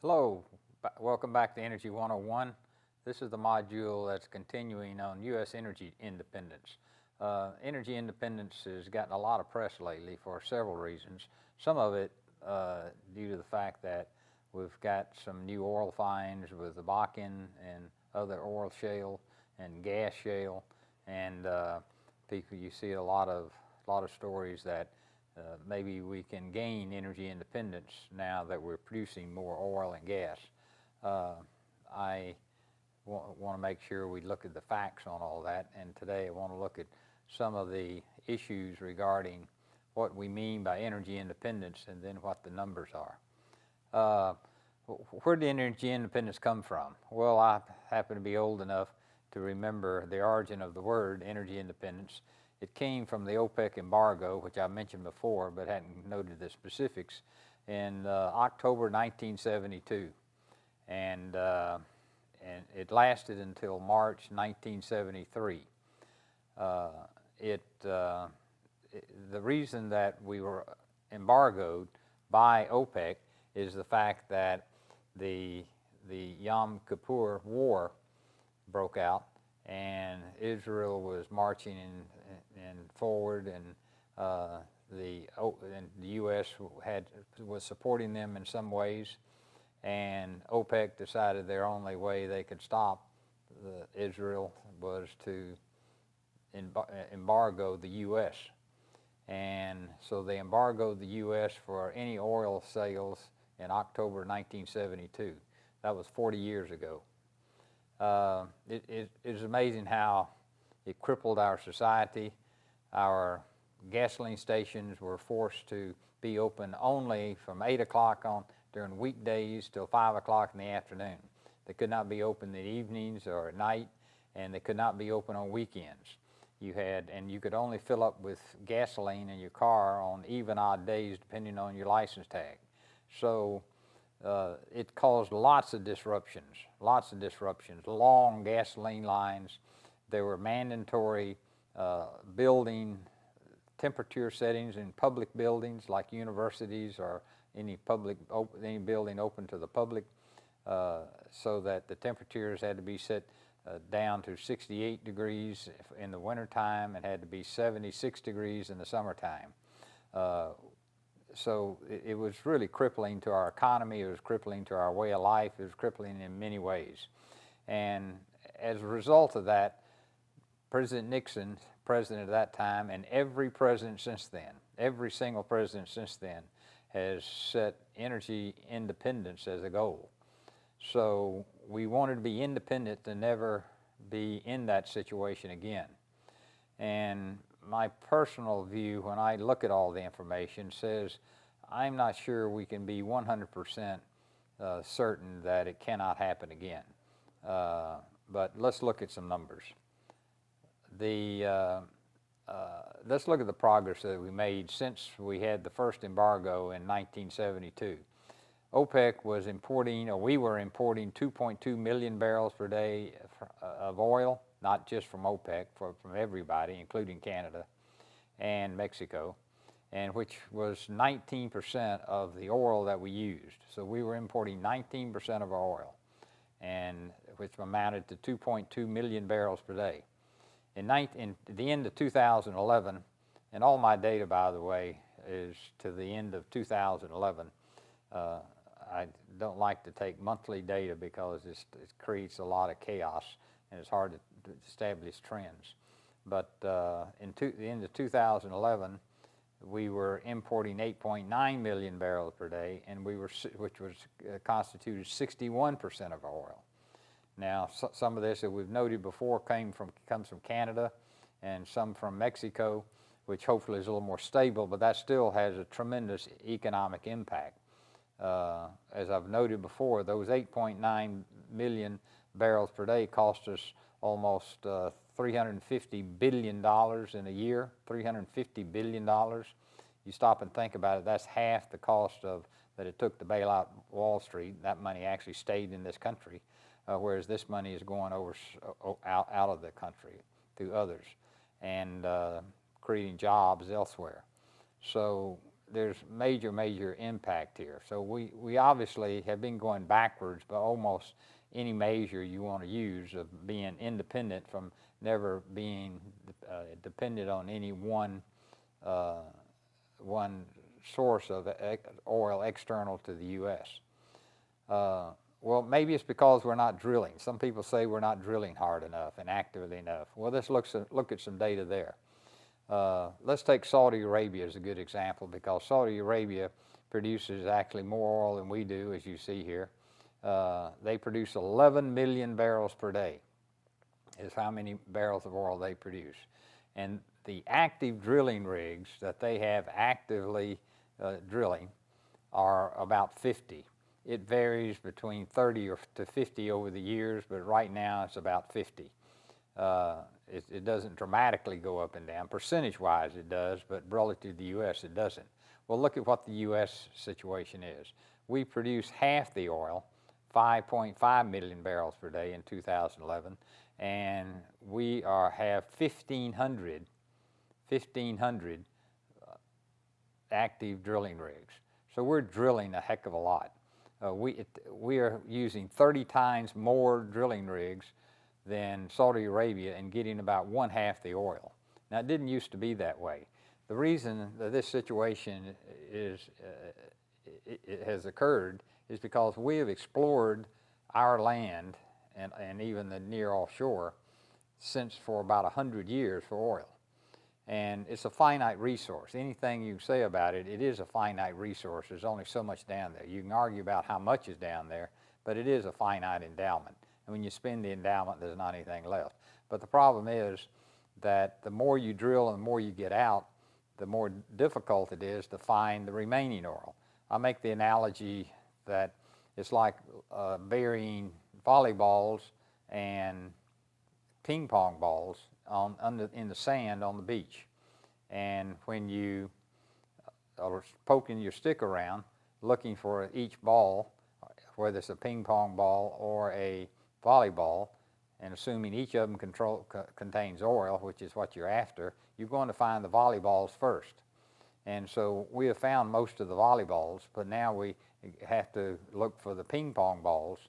Hello, welcome back to Energy 101. This is the module that's continuing on U.S. energy independence. Energy independence has gotten a lot of press lately for several reasons. Some of it due to the fact that we've got some new oil finds with the Bakken and other oil shale and gas shale, and people, you see a lot of stories that maybe we can gain energy independence now that we're producing more oil and gas. I want to make sure we look at the facts on all that, and today I want to look at some of the issues regarding what we mean by energy independence and then what the numbers are. Where did energy independence come from? Well, I happen to be old enough to remember the origin of the word energy independence. It came from the OPEC embargo, which I mentioned before but hadn't noted the specifics, in October 1972. And it lasted until March 1973. The reason that we were embargoed by OPEC is the fact that the Yom Kippur War broke out, and Israel was marching and forward, and the U.S. was supporting them in some ways, and OPEC decided their only way they could stop Israel was to embargo the U.S. And so they embargoed the U.S. for any oil sales in October 1972. That was 40 years ago. It is amazing how it crippled our society. Our gasoline stations were forced to be open only from 8 o'clock during weekdays till 5 o'clock in the afternoon. They could not be open in the evenings or at night, and they could not be open on weekends. You could only fill up with gasoline in your car on even odd days depending on your license tag. So it caused lots of disruptions, long gasoline lines. There were mandatory building temperature settings in public buildings like universities or any building open to the public, so that the temperatures had to be set down to 68 degrees in the wintertime and had to be 76 degrees in the summertime. So it was really crippling to our economy. It was crippling to our way of life. It was crippling in many ways. And as a result of that, President Nixon, president at that time, and every president since then, every single president since then, has set energy independence as a goal. So we wanted to be independent to never be in that situation again. And my personal view, when I look at all the information, says I'm not sure we can be 100% certain that it cannot happen again. But let's look at some numbers. Let's look at the progress that we made since we had the first embargo in 1972. OPEC was importing, or we were importing 2.2 million barrels per day of oil, not just from OPEC, from everybody, including Canada and Mexico, and which was 19% of the oil that we used. So we were importing 19% of our oil, and which amounted to 2.2 million barrels per day. In the end of 2011, and all my data, by the way, is to the end of 2011. I don't like to take monthly data because it creates a lot of chaos and it's hard to establish trends. But the end of 2011, we were importing 8.9 million barrels per day, and which constituted 61% of our oil. Now, some of this that we've noted before comes from Canada, and some from Mexico, which hopefully is a little more stable, but that still has a tremendous economic impact. As I've noted before, those 8.9 million barrels per day cost us almost $350 billion in a year, $350 billion. You stop and think about it, that's half the cost that it took to bail out Wall Street. That money actually stayed in this country, whereas this money is going out of the country to others and creating jobs elsewhere. So there's major impact here. So we obviously have been going backwards by almost any measure you want to use of being independent from never being dependent on any one source of oil external to the U.S. Well, maybe it's because we're not drilling. Some people say we're not drilling hard enough and actively enough. Well, let's look at some data there. Let's take Saudi Arabia as a good example, because Saudi Arabia produces actually more oil than we do, as you see here. They produce 11 million barrels per day is how many barrels of oil they produce. And the active drilling rigs that they have actively drilling are about 50. It varies between 30 to 50 over the years, but right now it's about 50. It doesn't dramatically go up and down. Percentage-wise it does, but relative to the U.S. it doesn't. Well, look at what the U.S. situation is. We produce half the oil, 5.5 million barrels per day in 2011, and we have 1,500 active drilling rigs. So we're drilling a heck of a lot. We are using 30 times more drilling rigs than Saudi Arabia and getting about 1/2 the oil. Now, it didn't used to be that way. The reason that this situation has occurred is because we have explored our land and even the near offshore for about 100 years for oil. And it's a finite resource. Anything you say about it, it is a finite resource. There's only so much down there. You can argue about how much is down there, but it is a finite endowment. And when you spend the endowment, there's not anything left. But the problem is that the more you drill and the more you get out, the more difficult it is to find the remaining oil. I make the analogy that it's like burying volleyballs and ping pong balls in the sand on the beach. And when you are poking your stick around looking for each ball, whether it's a ping pong ball or a volleyball, and assuming each of them contains oil, which is what you're after, you're going to find the volleyballs first. And so we have found most of the volleyballs, but now we have to look for the ping pong balls,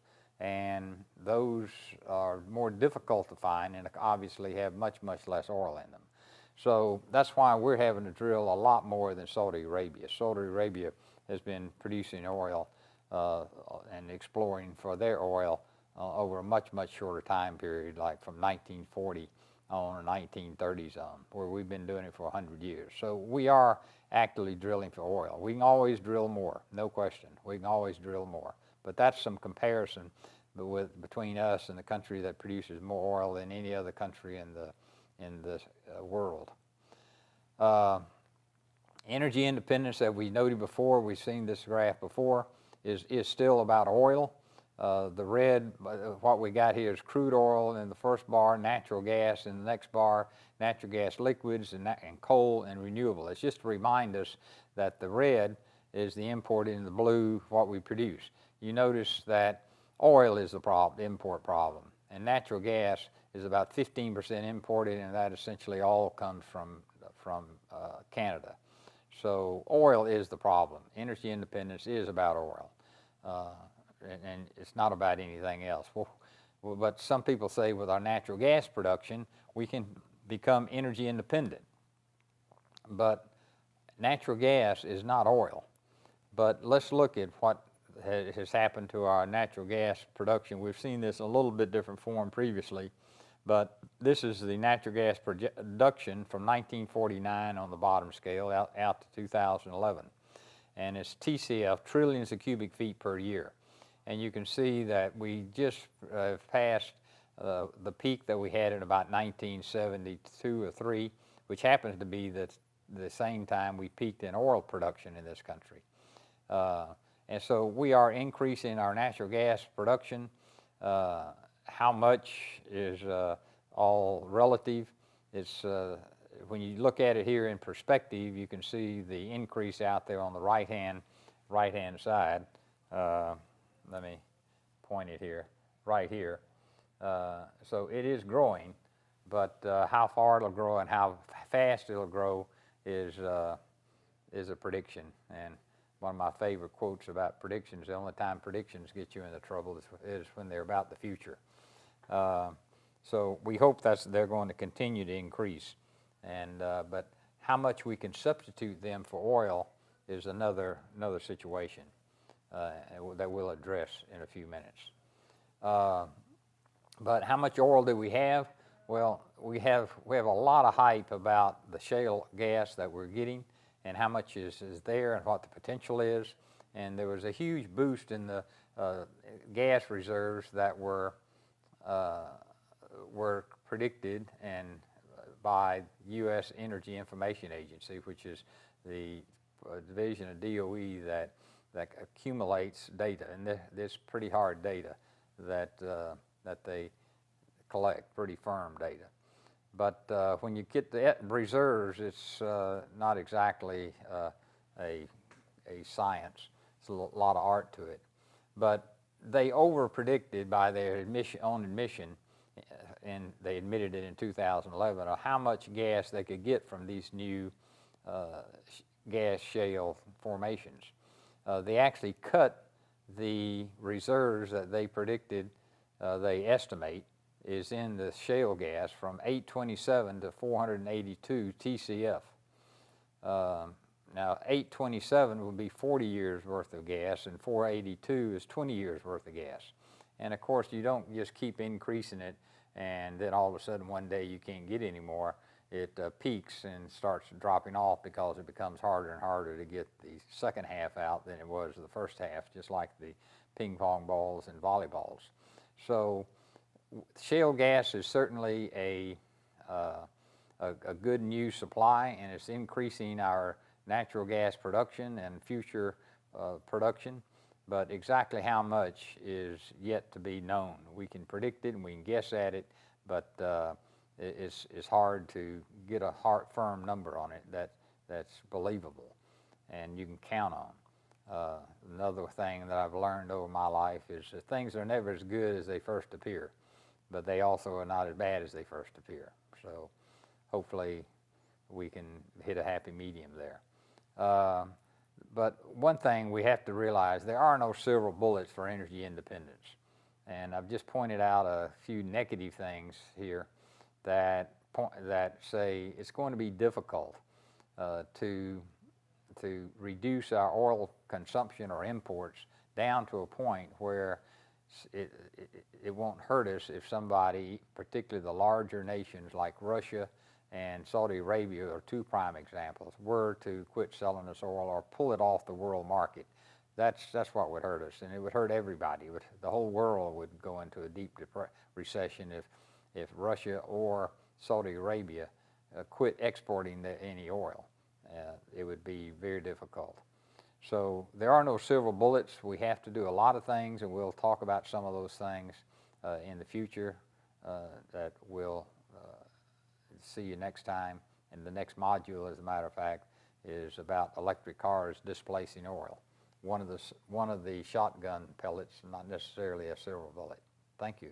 and those are more difficult to find and obviously have much less oil in them. So that's why we're having to drill a lot more than Saudi Arabia. Saudi Arabia has been producing oil and exploring for their oil over a much shorter time period, like from 1940 on or 1930s on, where we've been doing it for 100 years. So we are actively drilling for oil. We can always drill more, no question. We can always drill more. But that's some comparison between us and the country that produces more oil than any other country in the world. Energy independence, that we noted before, we've seen this graph before, is still about oil. The red, what we got here is crude oil in the first bar, natural gas in the next bar, natural gas liquids, and coal and renewable. It's just to remind us that the red is the import, and the blue what we produce. You notice that oil is the import problem, and natural gas is about 15% imported, and that essentially all comes from Canada. So oil is the problem. Energy independence is about oil. And it's not about anything else. But some people say with our natural gas production, we can become energy independent. But natural gas is not oil. But let's look at what has happened to our natural gas production. We've seen this in a little bit different form previously, but this is the natural gas production from 1949 on the bottom scale out to 2011. And it's TCF, trillions of cubic feet per year. And you can see that we just passed the peak that we had in about 1972 or 3, which happens to be the same time we peaked in oil production in this country. And so we are increasing our natural gas production. How much is all relative. It's when you look at it here in perspective, you can see the increase out there on the right-hand side. Let me point it here, right here. So it is growing, but how far it'll grow and how fast it'll grow is is a prediction. And one of my favorite quotes about predictions, the only time predictions get you into trouble is when they're about the future. So we hope they're going to continue to increase. And, but how much we can substitute them for oil is another situation that we'll address in a few minutes. But how much oil do we have? Well, we have a lot of hype about the shale gas that we're getting and how much is there and what the potential is. And there was a huge boost in the gas reserves that were predicted and by U.S. Energy Information Agency, which is the division of DOE that accumulates data, and this pretty hard data that they collect, pretty firm data. But when you get the reserves, it's not exactly a science. It's a lot of art to it. But they over-predicted by their own admission, and they admitted it in 2011, of how much gas they could get from these new gas shale formations. They actually cut the reserves that they predicted, they estimate, is in the shale gas from 827 to 482 TCF. Now 827 would be 40 years worth of gas, and 482 is 20 years worth of gas. And of course you don't just keep increasing it and then all of a sudden one day you can't get any more. It peaks and starts dropping off because it becomes harder and harder to get the second half out than it was the first half, just like the ping pong balls and volleyballs. So shale gas is certainly a good new supply, and it's increasing our natural gas production and future production, but exactly how much is yet to be known. We can predict it and we can guess at it, but it's hard to get a firm number on it that's believable and you can count on. Another thing that I've learned over my life is that things are never as good as they first appear, but they also are not as bad as they first appear. So hopefully we can hit a happy medium there. But one thing we have to realize, there are no silver bullets for energy independence. And I've just pointed out a few negative things here that say it's going to be difficult to reduce our oil consumption or imports down to a point where it won't hurt us if somebody, particularly the larger nations like Russia and Saudi Arabia are two prime examples, were to quit selling us oil or pull it off the world market. That's what would hurt us, and it would hurt everybody. The whole world would go into a deep recession if Russia or Saudi Arabia quit exporting any oil. It would be very difficult. So there are no silver bullets. We have to do a lot of things, and we'll talk about some of those things in the future that we'll see you next time. And the next module, as a matter of fact, is about electric cars displacing oil. One of the shotgun pellets, not necessarily a silver bullet. Thank you.